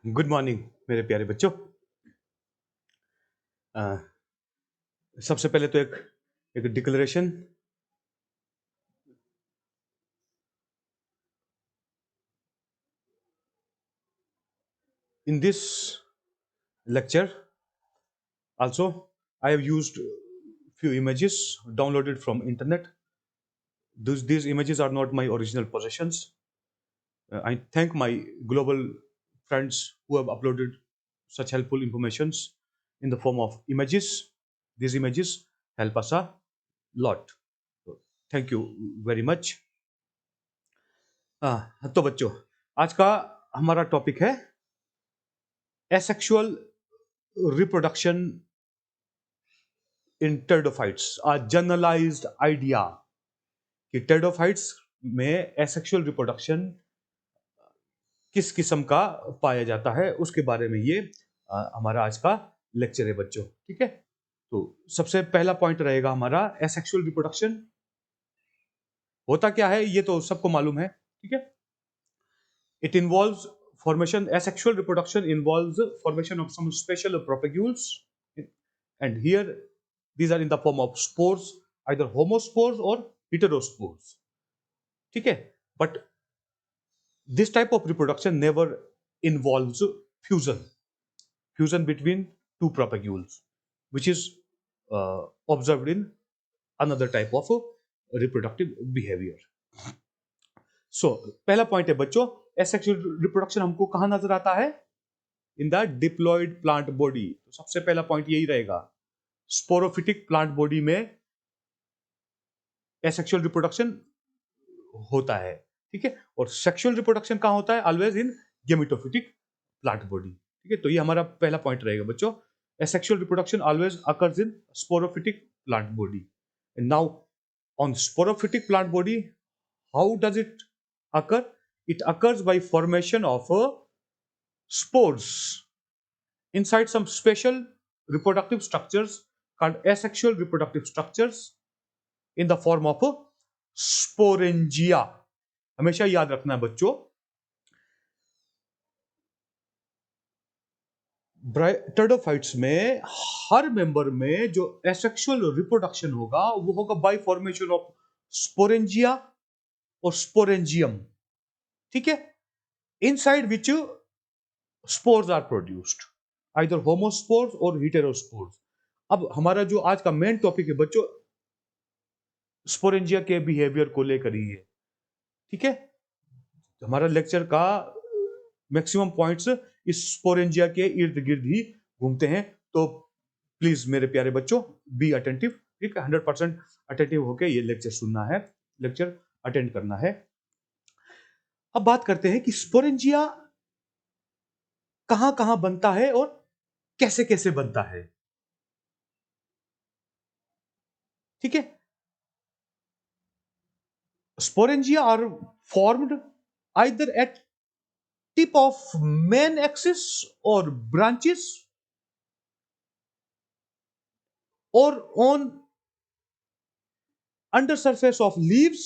Good morning मेरे प्यारे बच्चों। अ, सबसे पहले तो एक एक declaration. In this lecture also I have used few images downloaded from internet. These images are not my original possessions. I thank my global friends who have uploaded such helpful informations in the form of images. These images help us a lot. So, thank you very much. तो बच्चों, आज का हमारा topic है asexual reproduction in pteridophytes, a generalized idea कि pteridophytes में asexual reproduction किस किस्म का पाया जाता है, उसके बारे में ये हमारा आज का लेक्चर है बच्चों। ठीक है, तो सबसे पहला पॉइंट रहेगा हमारा asexual reproduction होता क्या है, ये तो सबको मालूम है। ठीक है, it involves formation, asexual reproduction involves formation of some special propagules, and here these are in the form of spores, either homospores or heterospores. ठीक है, but this type of reproduction never involves fusion between two propagules, which is observed in another type of reproductive behavior. So पहला point है बच्चों, asexual reproduction हमको कहां नजर आता है? In the diploid plant body. तो सबसे पहला पॉइंट यही रहेगा, स्पोरोफिटिक प्लांट बॉडी में एसेक्सुअल रिप्रोडक्शन होता है। ठीक है, और सेक्सुअल रिप्रोडक्शन कहां होता है? Always in gametophytic plant body. ठीक है, तो ये हमारा पहला पॉइंट रहेगा बच्चों, asexual reproduction always occurs in sporophytic plant body. And now on sporophytic plant body, how does it occur? It occurs by formation of spores inside some special reproductive structures called asexual reproductive structures in the form of sporangia. हमेशा याद रखना है बच्चों, pteridophytes में हर member में जो asexual reproduction होगा वो होगा बाय फॉर्मेशन ऑफ स्पोरेंजिया और स्पोरेंजियम। ठीक है, inside which spores are produced, either homospores और हेटेरोस्पोर्स। अब हमारा जो आज का मेन टॉपिक है बच्चों, स्पोरेंजिया के बिहेवियर को लेकर ही है। ठीक है, हमारा लेक्चर का मैक्सिमम पॉइंट्स इस स्पोरेंजिया के इर्द गिर्द ही घूमते हैं। तो प्लीज मेरे प्यारे बच्चों, बी अटेंटिव। ठीक है, 100% अटेंटिव होकर ये लेक्चर सुनना है, लेक्चर अटेंड करना है। अब बात करते हैं कि स्पोरेंजिया कहां कहां बनता है और कैसे कैसे बनता है। ठीक है, sporangia are formed either at tip of main axis or branches or on under surface of leaves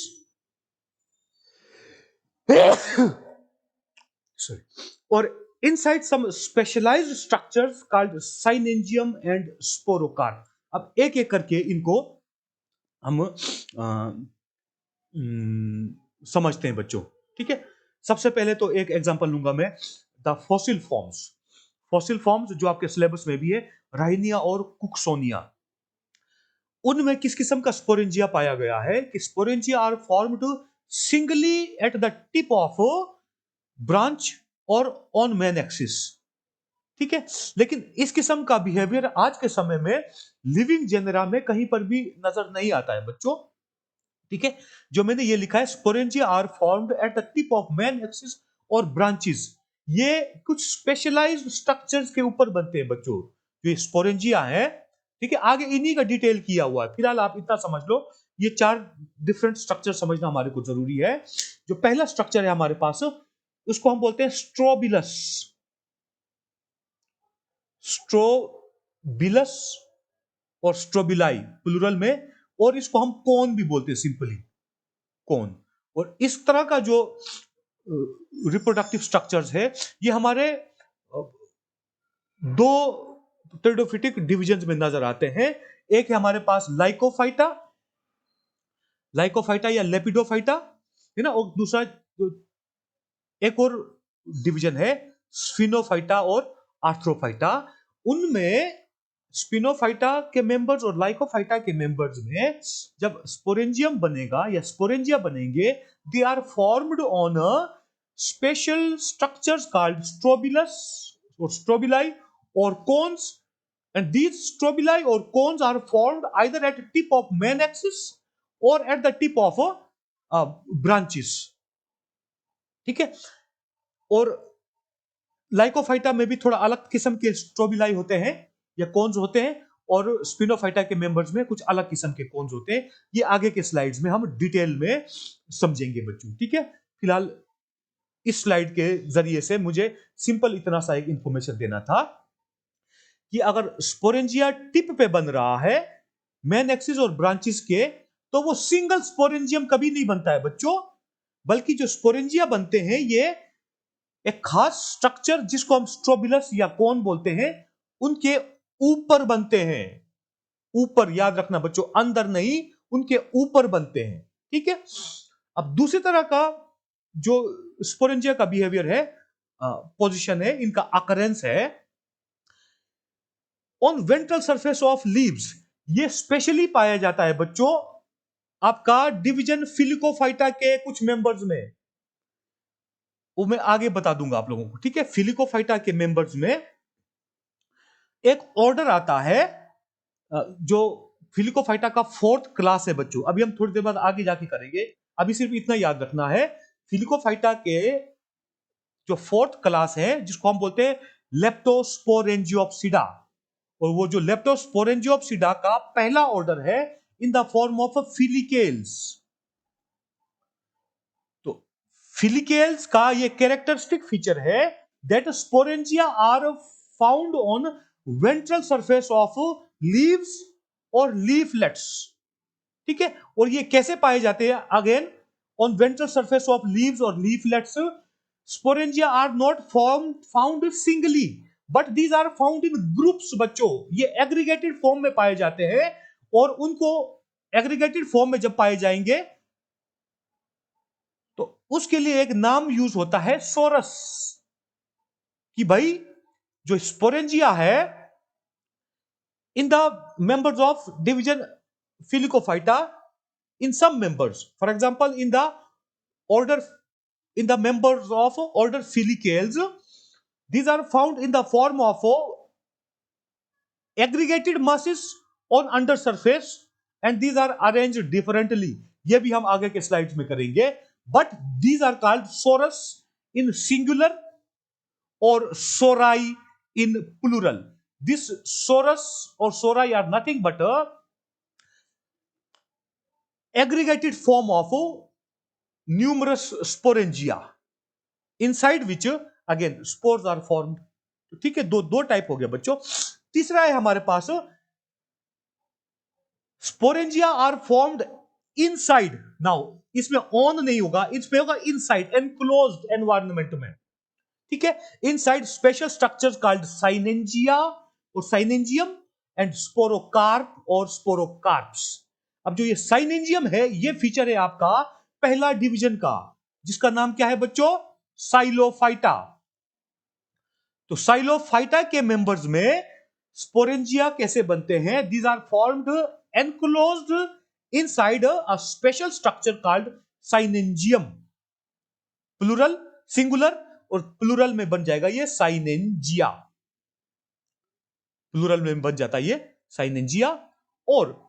sorry, or inside some specialized structures called synangium and sporocarp. अब एक एक करके इनको हम समझते हैं बच्चों। ठीक है, सबसे पहले तो एक एग्जांपल लूंगा मैं, the fossil forms. Fossil forms जो आपके सिलेबस में भी है, राइनिया और कुक्सोनिया, उनमें किस किस्म का स्पोरेंजिया पाया गया है कि sporangia are formed singly at the tip of branch और ऑन मेन एक्सिस। ठीक है, लेकिन इस किस्म का बिहेवियर आज के समय में लिविंग जेनेरा में कहीं पर भी नजर नहीं आता है बच्चों। ठीक है, जो मैंने ये लिखा है, sporangia are formed at the tip of main axis और ब्रांचेस, ये कुछ स्पेशलाइज्ड स्ट्रक्चर्स के ऊपर बनते हैं बच्चों, जो ये स्पोरेंजिया है। ठीक है, आगे इन्हीं का डिटेल किया हुआ है, फिलहाल आप इतना समझ लो, ये 4 डिफरेंट स्ट्रक्चर समझना हमारे को जरूरी है। जो पहला स्ट्रक्चर है हमारे पास, उसको हम बोलते हैं स्ट्रोबिलस। स्ट्रोबिलस और स्ट्रोबिलाई प्लूरल में, और इसको हम कोन भी बोलते हैं, सिंपली कोन। और इस तरह का जो रिप्रोडक्टिव स्ट्रक्चर्स है, ये हमारे दो टेरिडोफिटिक डिविजन में नजर आते हैं। एक है हमारे पास लाइकोफाइटा, लाइकोफाइटा या लेपिडोफाइटा है ना, और दूसरा एक और डिवीजन है स्फिनोफाइटा और आर्थ्रोफाइटा। उनमें स्पिनोफाइटा के मेंबर्स और लाइकोफाइटा के मेंबर्स में जब स्पोरेंजियम बनेगा या स्पोरेंजिया बनेंगे, they are formed on a special structures called strobilus और स्ट्रोबिलाई और cones, and these strobili or cones are formed either at the tip of main axis or at the tip of branches। ठीक है, और Lycophyta में भी थोड़ा अलग किस्म के स्ट्रोबिलाई होते हैं या कोन्स होते हैं, और स्पिनोफाइटा के मेंबर्स में कुछ अलग किस्म के कोन्स होते हैं। ये आगे के स्लाइड्स में हम डिटेल में समझेंगे बच्चों। ठीक है, फिलहाल इस स्लाइड के जरिए से मुझे सिंपल इतना सा एक इंफॉर्मेशन देना था कि अगर स्पोरेंजिया टिप पे बन रहा है मेन एक्सिस और ब्रांचेस के, तो वो सिंगल स्पोरेंजियम कभी नहीं बनता है बच्चों, बल्कि जो स्पोरेंजिया बनते हैं ये एक खास स्ट्रक्चर जिसको हम स्ट्रोबिलस या कोन बोलते हैं उनके ऊपर बनते हैं। ऊपर, याद रखना बच्चों, अंदर नहीं, उनके ऊपर बनते हैं। ठीक है, अब दूसरी तरह का जो स्पोरेंजिया का बिहेवियर है, पोजीशन है, इनका अकरेंस है on ventral surface of leaves. ये स्पेशली पाया जाता है बच्चों आपका डिवीजन फिलिकोफाइटा के कुछ मेंबर्स में, वो मैं आगे बता दूंगा आप लोगों को। ठीक है, फिलिकोफाइटा के मेंबर्स में एक ऑर्डर आता है जो फिलिकोफाइटा का फोर्थ क्लास है बच्चों। अभी हम थोड़ी देर बाद आगे जाके करेंगे, अभी सिर्फ इतना याद रखना है, फिलिकोफाइटा के जो फोर्थ क्लास है जिसको हम बोलते हैं लेप्टोस्पोरेंजियोप्सिडा, और वो जो लेप्टोस्पोरेंजियोप्सिडा का पहला ऑर्डर है in the form of Filicales. तो फिलिकेल्स का ये कैरेक्टरिस्टिक फीचर है that sporangia are found on ventral surface of leaves और लीफलेट्स। ठीक है, और ये कैसे पाए जाते हैं? Again on ventral surface of leaves और leaflets, sporangia are not found singly but these are found in groups बच्चों। ये एग्रीगेटेड फॉर्म में पाए जाते हैं, और उनको एग्रीगेटेड फॉर्म में जब पाए जाएंगे तो उसके लिए एक नाम यूज होता है सोरस, कि भाई जो स्पोरेंजिया है in the members of division Filicophyta, in some members, for example in the order, in the members of order Filicales, these are found in the form of aggregated masses on under surface and these are arranged differently। ये भी हम आगे के slides में करेंगे, but these are called sorus in singular or sori in plural। this sorus or sori are nothing but a aggregated form of numerous sporangia inside which again spores are formed। ठीक है, दो type हो गया बच्चों। तीसरा है हमारे पास sporangia are formed inside. Now इसमें ऑन नहीं होगा, इसमें होगा इनसाइड, एनक्लोज्ड एनवायरनमेंट में। ठीक है, इनसाइड स्पेशल स्ट्रक्चर्स कॉल्ड साइनेंजिया और साइनेंजियम एंड स्पोरोकार्प और स्पोरोकार्प्स। अब जो ये साइनेंजियम है ये फीचर है आपका पहला डिवीजन का, जिसका नाम क्या है बच्चों? साइलोफाइटा। तो साइलोफाइटा के मेंबर्स में स्पोरेंजिया कैसे बनते हैं? These are formed enclosed inside a special structure called synangium. Plural, singular, और प्लूरल में बन जाएगा ये साइनेंजिया। प्लूरल में बन जाता है ये साइनेंजिया। और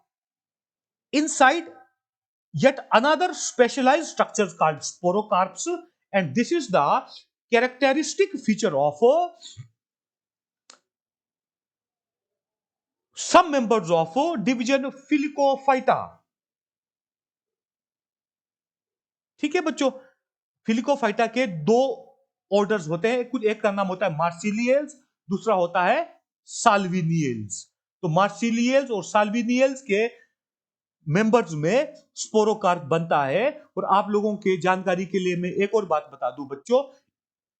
inside yet another specialized structure called sporocarps, and this is the characteristic feature of some members of division Filicophyta। ठीक है बच्चों, फिलिकोफाइटा के दो ऑर्डर्स होते हैं, कुछ एक का नाम होता है मार्सिलियल्स, दूसरा होता है साल्विनियल्स। तो मार्सिलियल्स और साल्विनियल्स के मेंबर्स में स्पोरोकार्प बनता है। और आप लोगों के जानकारी के लिए मैं एक और बात बता दूं बच्चों,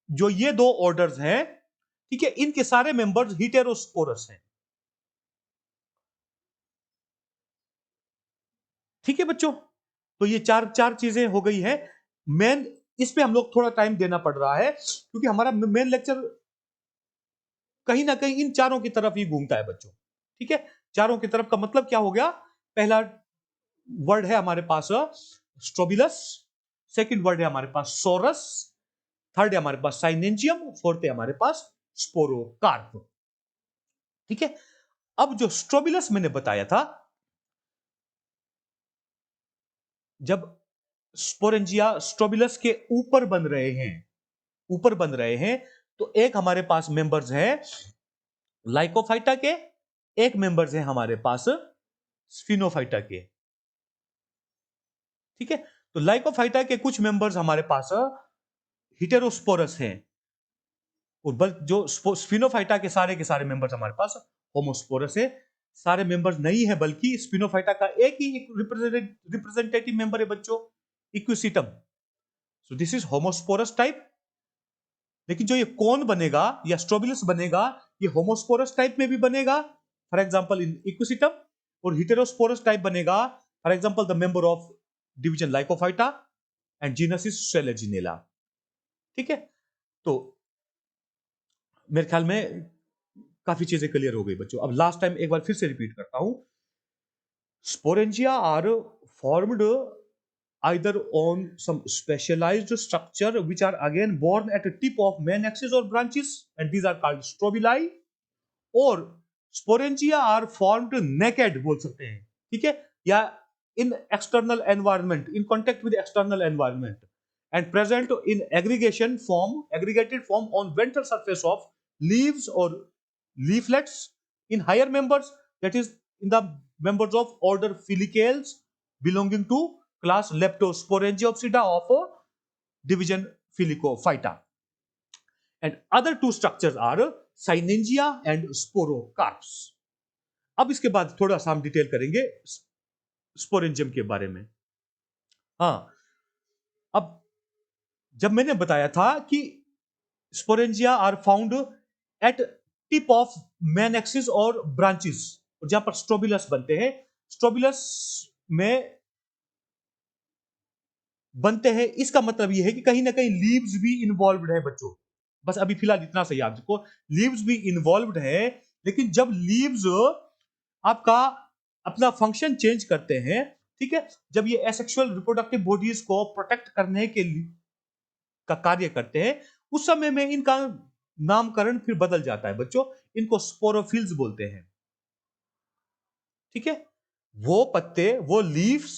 जो ये दो ऑर्डर्स हैं, ठीक है, इनके सारे मेंबर्स हीटेरोस्पोरस हैं। ठीक है बच्चों, तो ये चार चार चीजें हो गई है। मेन इस पे हम लोग थोड़ा टाइम देना पड़ रहा है क्योंकि हमारा मेन लेक्चर कहीं ना कहीं इन चारों की तरफ ही घूमता है बच्चों। ठीक है, चारों की तरफ का मतलब क्या हो गया? पहला वर्ड है हमारे पास स्ट्रोबिलस, सेकंड वर्ड है हमारे पास सोरस, थर्ड है हमारे पास साइनेंजियम, फोर्थ है हमारे पास स्पोरोकार्प। ठीक है, अब जो स्ट्रोबिलस मैंने बताया था, जब स्पोरेंजिया स्ट्रोबिलस के ऊपर बन रहे हैं, ऊपर बन रहे हैं, तो एक हमारे पास मेंबर्स है लाइकोफाइटा के, एक मेंबर्स है हमारे पास स्फिनोफाइटा के। ठीक है, तो लाइकोफाइटा के कुछ मेंबर्स हमारे पास हिटेरोस्पोरस हैं, और बल जो स्फिनोफाइटा के सारे मेंबर्स हमारे पास होमोस्पोरस है। सारे मेंबर्स नहीं है, बल्कि स्पिनोफाइटा का एक ही रिप्रेजेंटेटिव मेंबर है बच्चों, equisetum. So this is homosporous type. लेकिन जो ये कौन बनेगा या स्ट्रोबिलस बनेगा, ये होमोस्पोरस टाइप में भी बनेगा, फॉर एग्जांपल इन इक्विसिटम, और हिटेरोस्पोरस टाइप बनेगा, for example the member of division Lycophyta and genus is Selaginella. ठीक है, तो मेरे ख्याल में काफी चीजें क्लियर हो गई बच्चों। अब लास्ट टाइम एक बार फिर से रिपीट करता हूं, sporangia are formed either on some specialized structure which are again born at the tip of main axis or branches, and these are called strobili, or sporangia are formed naked बोल सकते हैं। ठीक है, या in external environment, in contact with external environment, and present in aggregated form on ventral surface of leaves or leaflets in higher members, that is in the members of order Filicales belonging to class Leptosporangiopsida of division Filicophyta. And other two structures are Synengia and Sporocarps. अब इसके बाद थोड़ा सा हम detail करेंगे sporangium के बारे में। हाँ, अब जब मैंने बताया था कि sporangia are found at tip of main axis और ब्रांचेस, और जहां पर स्ट्रोबिलस बनते हैं, स्ट्रोबिलस में बनते हैं, इसका मतलब यह है कि कहीं ना कहीं लीव्स भी इन्वॉल्व्ड है बच्चों। बस अभी फिलहाल इतना सा याद रखो, लीव्स भी इन्वॉल्व्ड है। लेकिन जब लीव्स आपका अपना फंक्शन चेंज करते हैं, ठीक है, जब ये एसेक्सुअल रिप्रोडक्टिव बॉडीज को प्रोटेक्ट करने के लिए का कार्य करते हैं, उस समय में इनका नामकरण फिर बदल जाता है बच्चों, इनको स्पोरोफिल्स बोलते हैं। ठीक है, वो पत्ते, वो leaves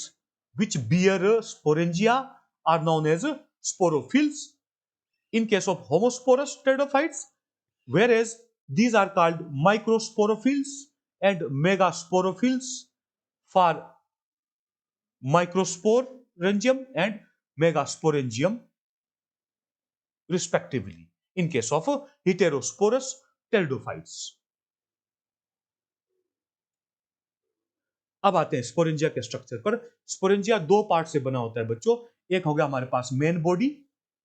which bear sporangia are known as sporophylls in case of homosporous pteridophytes, whereas these are called microsporophylls and megasporophylls for microsporangium and megasporangium respectively in case of heterosporous pteridophytes. अब आते हैं स्पोरेंजिया के structure पर। Sporangia दो part से बना होता है बच्चों। एक हो गया हमारे पास मेन बॉडी,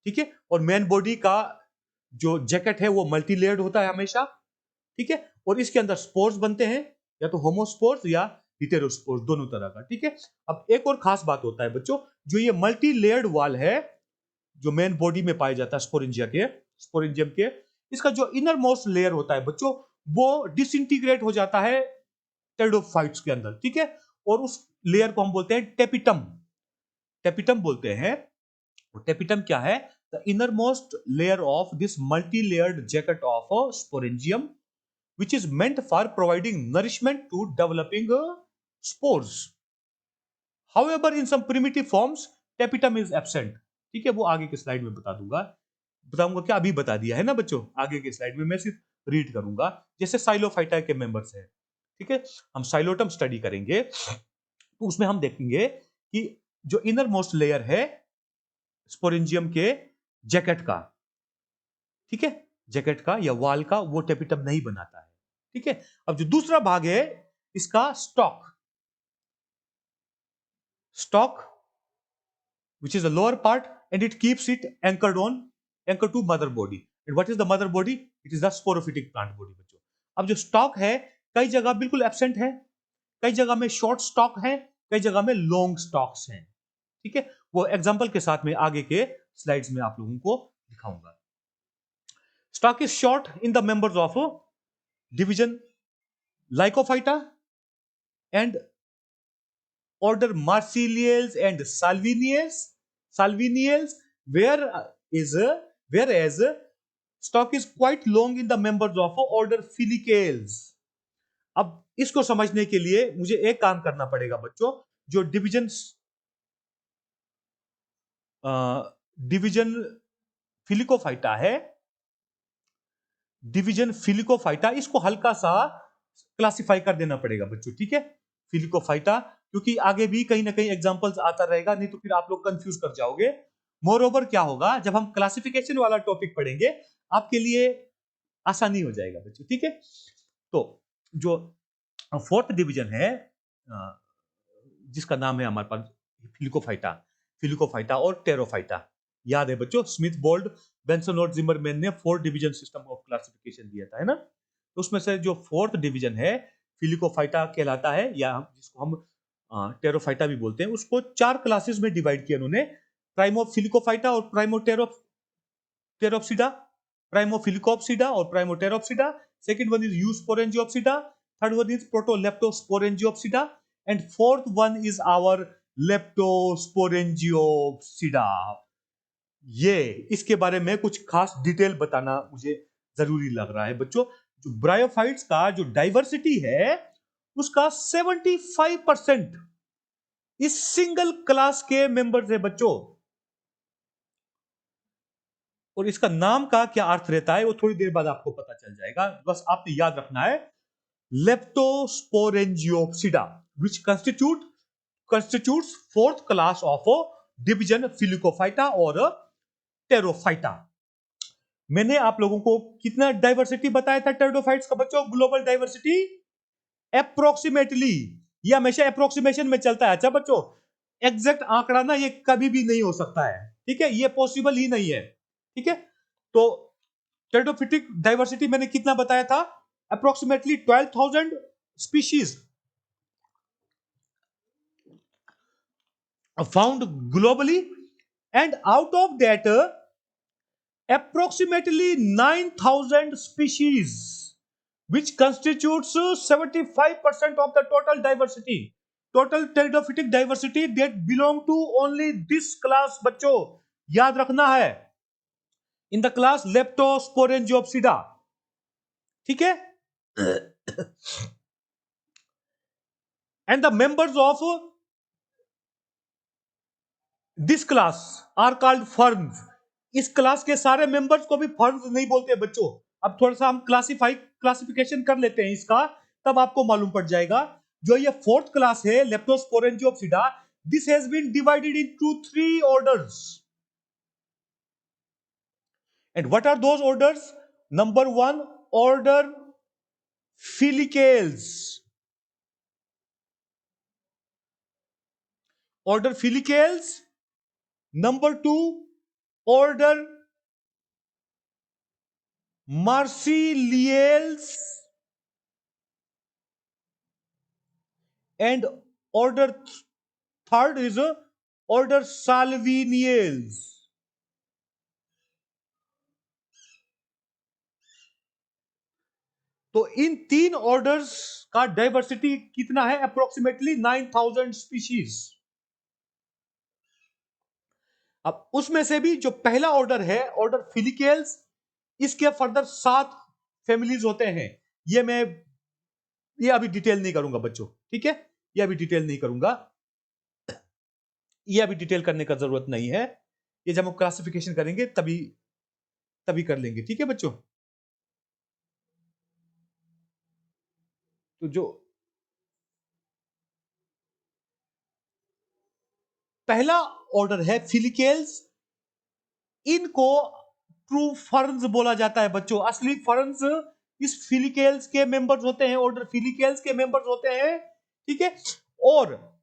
ठीक है, और मेन बॉडी का जो जैकेट है वो मल्टी लेयर्ड होता है हमेशा। ठीक है, और इसके अंदर स्पोर्स बनते हैं, या तो होमोस्पोर्स या हिटेरोस्पोर्स, दोनों तरह का। ठीक है, अब एक और खास बात होता है बच्चों, जो ये मल्टी लेयर्ड वॉल है जो मेन बॉडी में पाया जाता है स्पोरेंजिया के, स्पोरेंजियम के, इसका जो इनर मोस्ट लेयर होता है बच्चों, वो डिसइंटीग्रेट हो जाता है टेरिडोफाइट्स के अंदर। ठीक है, और उस लेयर को हम बोलते हैं टेपिटम, टेपिटम बोलते हैं। टेपिटम क्या है? The inner most layer of this multi layered jacket of sporangium which is meant for providing nourishment to developing spores. However, in some primitive forms, tapetum is absent. ठीक है, वो आगे के slide में बताऊंगा क्या, अभी बता दिया है ना बच्चों, आगे के स्लाइड में मैं सिर्फ रीड करूंगा। जैसे साइलोफाइटा के मेंबर्स हैं, ठीक है, हम साइलोटम स्टडी करेंगे, तो उसमें हम देखेंगे कि जो इनर मोस्ट लेयर है स्पोरेंजियम के जैकेट का, ठीक है, जैकेट का या वाल का, वो टेपिटम नहीं बनाता है। ठीक है, अब जो दूसरा भाग है इसका stock, stock which is the lower part and it keeps it anchored to mother body. And what is the mother body? It is the sporophytic plant body बच्चों। अब जो स्टॉक है कई जगह बिल्कुल एब्सेंट है, कई जगह में शॉर्ट स्टॉक है, कई जगह में लॉन्ग स्टॉक्स हैं। ठीक है, वो एग्जांपल के साथ में आगे के स्लाइड्स में आप लोगों को दिखाऊंगा। Stalk is short in the members of division Lycophyta and order Marsilieals and Salvinials, whereas stock is quite long in the members of order Filicales. अब इसको समझने के लिए मुझे एक काम करना पड़ेगा बच्चों, जो डिवीजन फिलिकोफाइटा है, डिवीजन फिलिकोफाइटा, इसको हल्का सा क्लासिफाई कर देना पड़ेगा बच्चों। ठीक है, फिलिकोफाइटा, क्योंकि आगे भी कहीं ना कहीं एग्जांपल्स आता रहेगा, नहीं तो फिर आप लोग कंफ्यूज कर जाओगे। मोर ओवर क्या होगा, जब हम क्लासिफिकेशन वाला टॉपिक पढ़ेंगे आपके लिए आसानी हो जाएगा बच्चों। ठीक है, तो जो फोर्थ डिवीजन है जिसका नाम है हमारे पास फिलिकोफाइटा और टेरोफाइटा, याद है बच्चों, स्मिथ, बोल्ड, बेंसन और जिमरमैन ने 4 डिवीजन सिस्टम ऑफ क्लासिफिकेशन दिया था, है ना। तो उसमें से जो फोर्थ डिवीजन है फिलिकोफाइटा कहलाता है, या जिसको हम टेरोफाइटा भी बोलते हैं, उसको 4 क्लासेस में डिवाइड किया उन्होंने, प्राइमोफिलिकोफाइटा और प्राइमोटेरोप्सिडा, प्राइमोफिलिकोप्सिडा और Primopteropsida, second one is Eusporangiopsida, third one is Protoleptosporangiopsida and fourth one is our Leptosporangiopsida. ये इसके बारे में कुछ खास डिटेल बताना मुझे जरूरी लग रहा है बच्चों। जो ब्रायोफाइट्स का जो डाइवर्सिटी है उसका 75% इस सिंगल क्लास के मेंबर्स है बच्चों। और इसका नाम का क्या अर्थ रहता है वो थोड़ी देर बाद आपको पता चल जाएगा, बस आपने याद रखना है लेप्टोस्पोरेंजियोप्सिडा which constitutes fourth class of division Filicophyta और टेरोफाइटा। मैंने आप लोगों को कितना डाइवर्सिटी बताया था टेरिडोफाइट्स का बच्चों, ग्लोबल डाइवर्सिटी अप्रोक्सीमेटली, ये हमेशा अप्रोक्सीमेशन में चलता है। अच्छा बच्चों, एग्जैक्ट आंकड़ा ना ये कभी भी नहीं हो सकता है, ठीक है, ये पॉसिबल ही नहीं है। ठीक है, तो टेरिडोफिटिक डाइवर्सिटी मैंने कितना बताया था, approximately 12,000 species found globally, and out of that approximately 9,000 species which constitutes 75% of the total diversity, total pteridophytic diversity that belong to only this class बच्चों, याद रखना है, in the class leptosporangiopsida। ठीक है, and the members of this class are called ferns. इस class के सारे members को भी फर्न्स नहीं बोलते बच्चों। अब थोड़ा सा हम क्लासिफिकेशन कर लेते हैं इसका, तब आपको मालूम पड़ जाएगा। जो ये फोर्थ क्लास है Leptosporangiopsida, this has been divided into 3 orders. And what are those orders? Number 1 order Filicales, order Filicales. Number 2, order Marsilieals, and order third is order Salvinials। तो इन 3 ऑर्डर्स का डाइवर्सिटी कितना है? Approximately 9,000 species. अब उसमें से भी जो पहला ऑर्डर है ऑर्डर फिलिकेल्स, इसके फर्दर 7 फैमिलीज होते हैं। ये अभी डिटेल नहीं करूंगा बच्चों, ठीक है, ये अभी डिटेल नहीं करूंगा, ये अभी डिटेल करने का जरूरत नहीं है, ये जब हम क्लासिफिकेशन करेंगे तभी कर लेंगे। ठीक है बच्चों, तो जो पहला ऑर्डर है फिलिकेल्स, इनको ट्रू फर्न्स बोला जाता है बच्चों। असली फर्न्स इस फिलिकेल्स के मेंबर्स होते हैं, ऑर्डर फिलिकेल्स के मेंबर्स होते हैं। ठीक है, और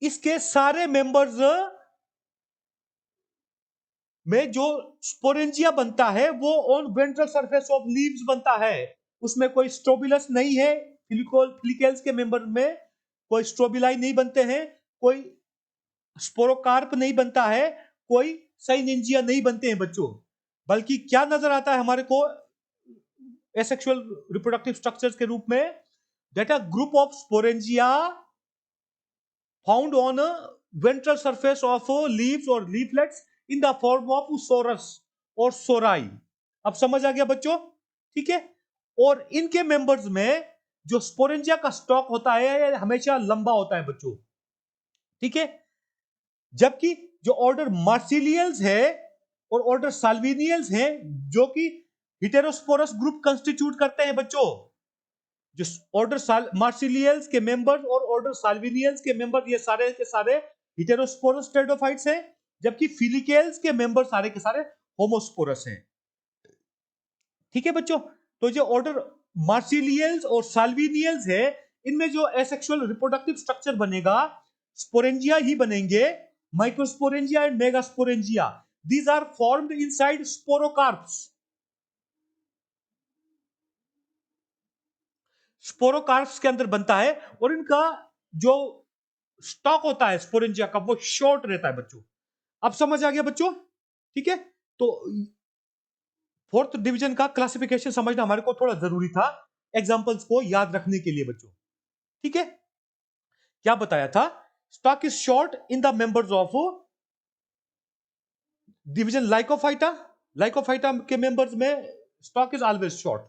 इसके सारे मेंबर्स में जो स्पोरेंजिया बनता है वो on ventral surface of leaves बनता है। उसमें कोई स्ट्रोबिलस नहीं है, फिलिकेल्स के मेंबर में कोई स्ट्रोबिलाई नहीं बनते हैं, कोई स्पोरोकार्प नहीं बनता है, कोई साइनेंजिया नहीं बनते हैं बच्चों। बल्कि क्या नजर आता है हमारे को एसेक्सुअल रिप्रोडक्टिव स्ट्रक्चर्स के रूप में, that a group of sporangia found on ventral surface of leaves और leaflets in the form of sorus और सोराई। अब समझ आ गया बच्चों, ठीक है। और इनके मेंबर्स में जो स्पोरेंजिया का स्टॉक होता है हमेशा लंबा होता है बच्चों, ठीक है। जबकि जो ऑर्डर मार्सिलियल्स है और ऑर्डर साल्विनियल्स हैं जो कि हिटेरोस्पोरस ग्रुप कंस्टिट्यूट करते हैं बच्चों। जो ऑर्डर मार्सिलियल्स के मेंबर्स और ऑर्डर साल्विनियल्स के मेंबर ये सारे के सारे हिटेरोस्पोरस टेरिडोफाइट्स हैं, जबकि फिलिकेल्स के मेंबर सारे के सारे होमोस्पोरस हैं, ठीक है बच्चों। तो जो ऑर्डर मार्सिलियल्स और साल्विनियल्स है इनमें जो एसेक्सुअल रिप्रोडक्टिव स्ट्रक्चर बनेगा स्पोरेंजिया ही बनेंगे, microsporangia and megasporangia. These are formed inside sporocarps. Sporocarps के अंदर बनता है और इनका जो स्टॉक होता है स्पोरेंजिया का वो शॉर्ट रहता है बच्चों। अब समझ आ गया बच्चों, ठीक है। तो फोर्थ डिवीजन का क्लासिफिकेशन समझना हमारे को थोड़ा जरूरी था एग्जांपल्स को याद रखने के लिए बच्चों, ठीक है। क्या बताया था, stalk is short in the members of division Lycophyta. Lycophyta के मेंबर्स में स्टॉक इज ऑलवेज शॉर्ट,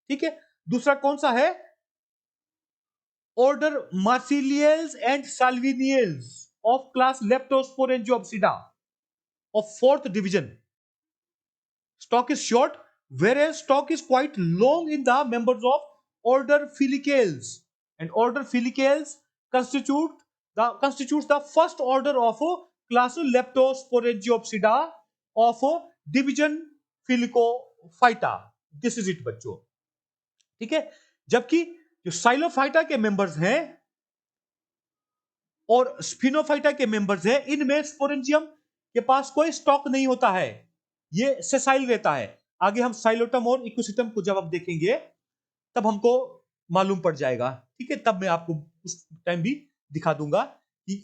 ठीक है। दूसरा कौन सा है, order Marsileales and Salviniales of class Leptosporangiopsida of fourth division, stock is short, whereas stock is quite long in the members of order Filicales, and order Filicales constitutes the first order of class Leptosporangiopsida of division Filicophyta. This is it बच्चों, ठीक है। जबकि जो साइलोफाइटा के members हैं और स्फिनोफाइटा के members हैं इनमें स्पोरेंजियम के पास कोई स्टॉक नहीं होता है, ये सेसाइल रहता है। आगे हम साइलोटम और इक्विसिटम को जब आप देखेंगे तब हमको मालूम पड़ जाएगा, ठीक है। तब मैं आपको उस टाइम भी दिखा दूंगा कि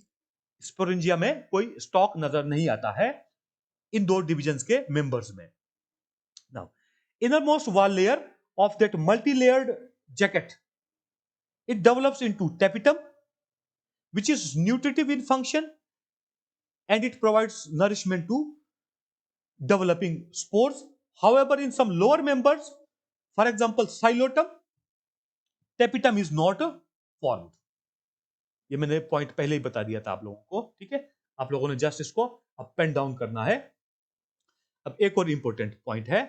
स्पोरेंजिया में कोई स्टॉक नजर नहीं आता है इन दो डिविजन्स के मेंबर्स में। Now innermost wall layer of that multi layered jacket, it develops into tapetum which is nutritive in function and it provides nourishment to developing spores. However, in some lower members, for example xylotum, tapetum is not formed. ये मैंने point पहले ही बता दिया था आप लोगों को, ठीक है। आप लोगों ने जस्ट इसको अप एंड डाउन करना है। अब एक और इंपॉर्टेंट पॉइंट है,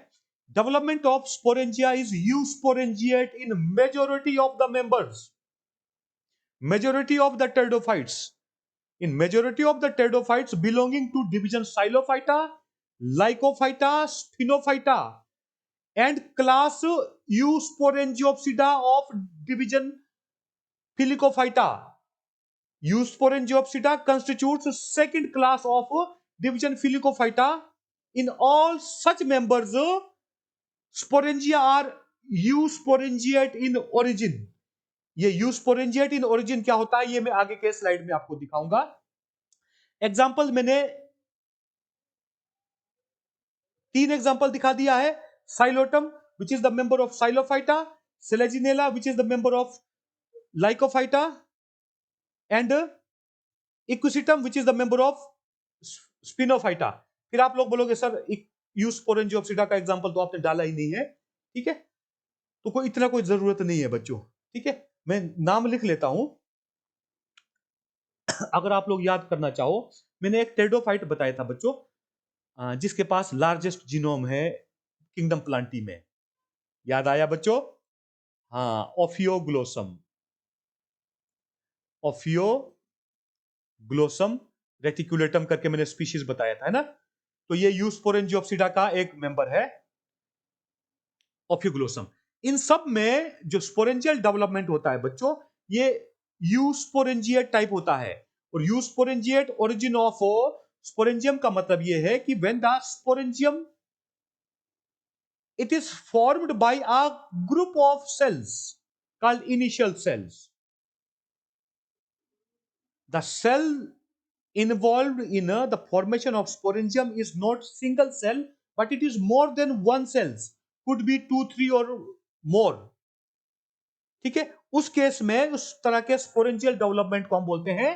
development of sporangia is eusporangiate in majority of the members, majority of the pteridophytes, in majority of the pteridophytes belonging to division Xylophyta, Lycophyta, Sphinophyta and class Eusporangiopsida of division Filicophyta. Eusporangiopsida constitutes second class of division Filicophyta. In all such members, sporangia are eusporangiate in origin. ये eusporangiate in origin क्या होता है ये मैं आगे के slide में आपको दिखाऊंगा। एग्जांपल मैंने 3 एग्जांपल दिखा दिया है, Psilotum which is the member of Psilophyta, Selaginella which is the member of Lycophyta and Equisetum which is the member of Sphenophyta. फिर आप लोग बोलोगे सर यूस्पोरेंजियोप्सिडा का एग्जांपल तो आपने डाला ही नहीं है, ठीक है। तो कोई इतना कोई जरूरत नहीं है बच्चों, ठीक है। मैं नाम लिख लेता हूं अगर आप लोग याद करना चाहो। मैंने एक टेरिडोफाइट बताया था बच्चों जिसके पास लार्जेस्ट जीनोम है किंगडम प्लांटी में, याद आया बच्चों? हाँ, ओफियोग्लोसम, ओफियोग्लोसम रेटिकुलेटम करके मैंने स्पीशीज बताया था, है ना। तो ये यूस्पोरेंजियोप्सिडा का एक मेंबर है ओफियोग्लोसम। इन सब में जो स्पोरेंजियल डेवलपमेंट होता है बच्चों ये यूस्पोरेंजिएट टाइप होता है, और यूस्पोरेंजिएट ओरिजिन ऑफ स्पोरेंजियम का मतलब यह है कि when the sporangium it is formed by a group of cells called initial cells. The cell involved in the formation of sporangium is not single cell, but it is more than one cells, could be 2 3 or more. ठीक है, उस case में उस तरह के sporangial development को हम बोलते हैं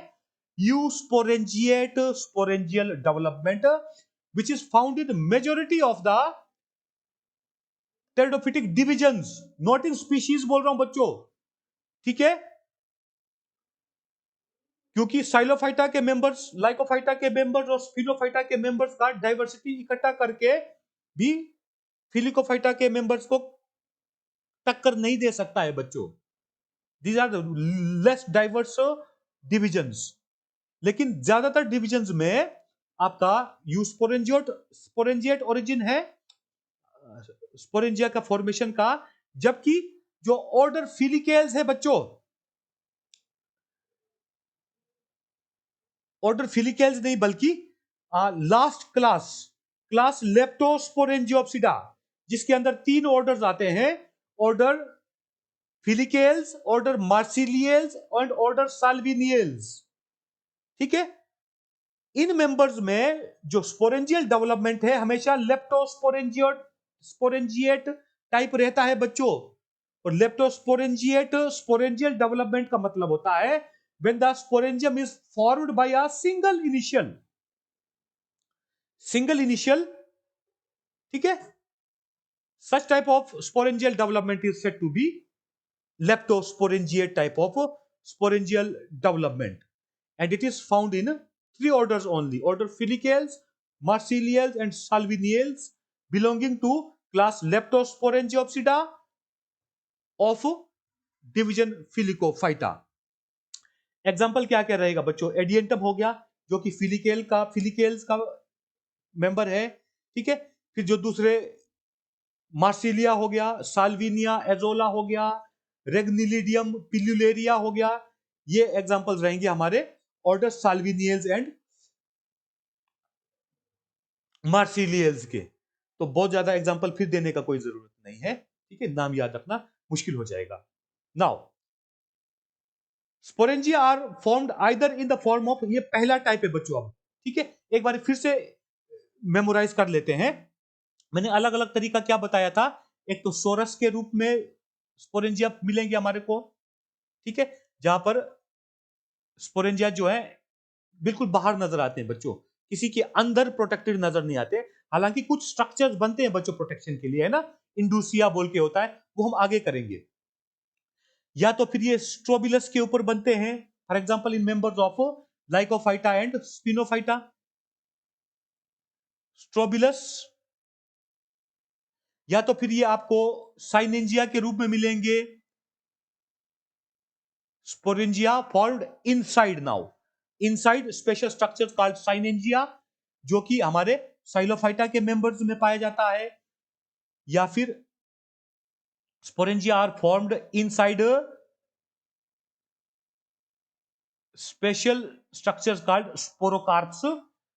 eusporangiate sporangial development, which is found in the majority of the pteridophytic divisions, not in species बोल रहा हूं बच्चों, ठीक है, क्योंकि साइलोफाइटा के मेंबर्स, लाइकोफाइटा के मेंबर्स और स्पिनोफाइटा के मेंबर्स का डाइवर्सिटी इकट्ठा करके भी फिलिकोफाइटा के मेंबर्स को टक्कर नहीं दे सकता है बच्चों. These are less diverse divisions. लेकिन ज्यादातर डिविजन्स में आपका यूस्पोरेंजिएट ओरिजिन है स्पोरेंजिया का फॉर्मेशन का, जबकि जो ऑर्डर फिलिकेल्स है बच्चों, ऑर्डर फिलिकेल्स नहीं बल्कि लास्ट क्लास लेप्टोस्पोरेंजियोप्सिडा, जिसके अंदर 3 ऑर्डर्स आते हैं, ऑर्डर फिलिकेल्स, ऑर्डर मार्सिलियल्स और ऑर्डर साल्विनियल्स. ठीक है, इन मेंबर्स में जो स्पोरेंजियल डेवलपमेंट है हमेशा स्पोरेंजिएट टाइप रहता है बच्चों. और लेप्टोस्पोरेंजिएट स्पोरेंजियल डेवलपमेंट का मतलब होता है when the sporangium is formed by a single initial, ठीक है, such type of sporangial development is said to be leptosporangiate type of sporangial development, and it is found in 3 orders only: order filicales, marciliales and salviniales, belonging to class leptosporangiopsida of division Filicophyta. Example क्या क्या रहेगा बच्चों? Adiantum हो गया जो कि फिलिकेल्स का member है, ठीक है. फिर जो दूसरे मार्सिलिया हो गया, साल्विनिया एजोला हो गया, रेग्निलिडियम पिल्युलेरिया हो गया. ये एग्जांपल्स रहेंगे हमारे ऑर्डर साल्विनियल्स एंड मार्सिलियल्स के. तो बहुत ज्यादा एग्जांपल फिर देने का कोई जरूरत नहीं है, ठीक है, नाम याद रखना मुश्किल हो जाएगा. Now sporangia are formed either in the form of, ये पहला टाइप है बच्चों. अब ठीक है, एक बार फिर से मेमोराइज कर लेते हैं. मैंने अलग अलग तरीका क्या बताया था? एक तो सोरस के रूप में स्पोरेंजिया मिलेंगे हमारे को, ठीक है, जहां पर स्पोरेंजिया जो है बिल्कुल बाहर नजर आते हैं बच्चों, किसी के अंदर प्रोटेक्टेड नजर नहीं आते. हालांकि कुछ स्ट्रक्चर्स बनते हैं बच्चों प्रोटेक्शन के लिए, है ना, इंडूसिया बोल के होता है, वो हम आगे करेंगे. या तो फिर ये स्ट्रोबिलस के ऊपर बनते हैं, for example in members of Lycophyta and Sphenophyta. Strobilus, या तो फिर ये आपको साइनेंजिया के रूप में मिलेंगे. Sporangia formed inside, now inside special structures called synangia, जो कि हमारे साइलोफाइटा के मेंबर्स में पाया जाता है. या फिर sporangia are formed inside special structures called sporocarps,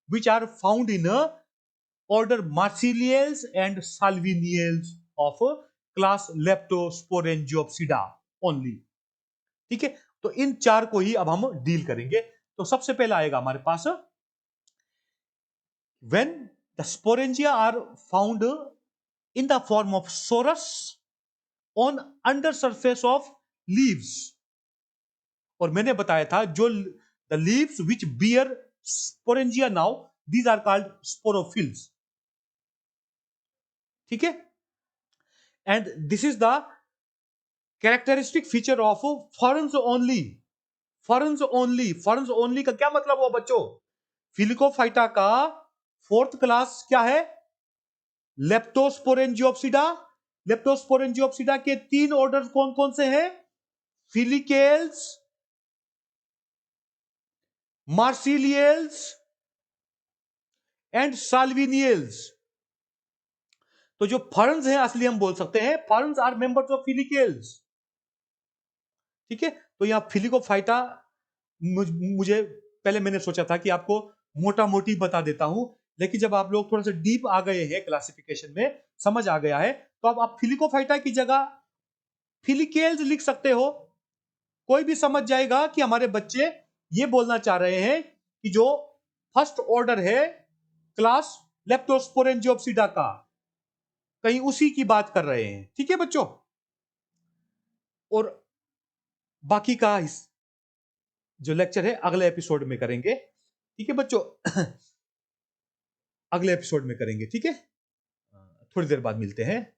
which are found in order Marciliales and Salviniales of class Leptosporangiopsida only. ठीक है, तो इन 4 को ही अब हम डील करेंगे. तो सबसे पहला आएगा हमारे पास when the sporangia are found in the form of sorus on under surface of leaves. और मैंने बताया था जो the leaves which bear sporangia now, these are called sporophylls. ठीक है, and this is the characteristic feature of ferns only. ferns only का क्या मतलब हुआ बच्चों? फिलिकोफाइटा का 4th क्लास क्या है? लेप्टोस्पोरेंजियोप्सिडा. लेप्टोस्पोरेंजियोप्सिडा के 3 ऑर्डर कौन कौन से हैं? फिलिकेल्स, मार्सिलियल्स एंड साल्विनियल्स. तो जो फर्न्स हैं असली हम बोल सकते हैं फर्न्स आर मेंबर्स ऑफ फिलिकेल्स. ठीक है, तो यहां फिलिकोफाइटा मुझे पहले मैंने सोचा था कि आपको मोटा मोटी बता देता हूं, लेकिन जब आप लोग थोड़ा सा डीप आ गए हैं क्लासिफिकेशन में, समझ आ गया है, तो अब आप फिलिकोफाइटा की जगह फिलिकेल्स लिख सकते हो। कोई भी समझ जाएगा कि हमारे बच्चे ये बोलना चाह रहे हैं कि जो फर्स्ट ऑर्डर है क्लास लेप्टोस्पोरेंजियोप्सिडा का, कहीं उसी की बात कर रहे हैं। ठीक है बच्चों, और बाकी का जो लेक्चर है अगले एपिसोड में करेंगे। ठीक है बच्चों, अगले एपिसोड में करेंगे। ठीक है, थोड़ी देर बाद मिलते हैं।